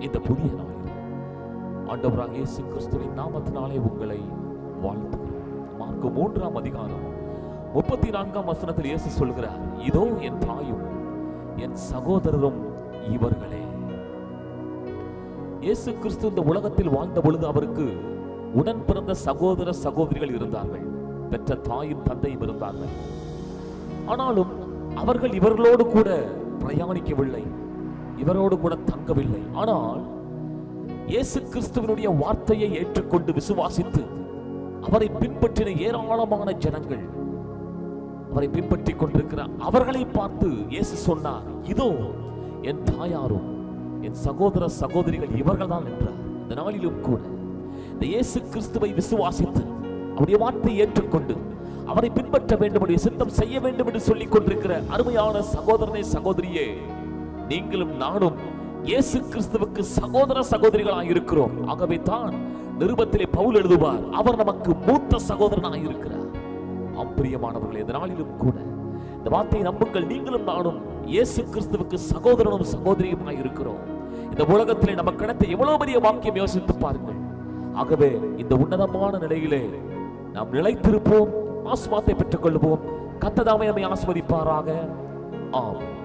இந்த புதிய நாளில் ஆண்டவராகிய இயேசு கிறிஸ்துவின் நாமத்தினாலே உங்களை வாழ்த்துகிறோம். மார்க்கு 3ஆம் அதிகாரம் 34ஆம் வசனத்தில் இயேசு சொல்கிறார், இதோ என் தாயும் என் சகோதரரும் இவர்களே. இயேசு கிறிஸ்து இந்த உலகத்தில் வாழ்ந்த பொழுது அவருக்கு உடன் பிறந்த சகோதர சகோதரிகள் இருந்தார்கள், பெற்ற தாயும் தந்தையும் இருந்தார்கள். ஆனாலும் அவர்கள் இவர்களோடு கூட பிரயாணிக்கவில்லை, இவரோடு கூட தங்கவில்லை. ஆனால் இயேசு கிறிஸ்துவினுடைய வார்த்தையை ஏற்றுக்கொண்டு விசுவாசித்து அவரை பின்பற்றின ஏராளமான ஜனங்கள் அவரை பின்பற்றி கொண்டிருக்கிற அவர்களை பார்த்து இயேசு சொன்னார், இதோ என் தாயாரும் என் சகோதர சகோதரிகள் இவர்கள் தான் என்றார். இந்த நாளிலும் கூட இந்த இயேசு கிறிஸ்துவை விசுவாசித்து அவருடைய வார்த்தையை ஏற்றுக்கொண்டு அவரை பின்பற்ற வேண்டும், சித்தம் செய்ய வேண்டும் என்று சொல்லிக் கொண்டிருக்கிற அருமையான சகோதரனை சகோதரியே, நீங்களும் நானும் இயேசு கிறிஸ்துவுக்கு சகோதர சகோதரிகளாக இருக்கிறோம். ஆகவே தான் நிருபத்திலே பவுல் எழுதுவார், அவர் நமக்கு மூத்த சகோதரனாக இருக்கிறார். பிரியமானவர்களே, இந்த நாளிலும் கூட இந்த வார்த்தையை நம்புங்கள். நீங்களும் நானும் இயேசு கிறிஸ்துவுக்கு சகோதரனும் சகோதரியுமாக இருக்கிறோம். இந்த உலகத்திலே நமக்கு கிடைத்த எவ்வளவு பெரிய வாக்கியம் யோசித்து பாருங்கள். ஆகவே இந்த உன்னதமான நிலையிலே நாம் நிலைத்திருப்போம், ஆசீர்வாதத்தை பெற்றுக் கொள்வோம். கர்த்தர் நம்மை ஆசீர்வதிப்பாராக. ஆமென்.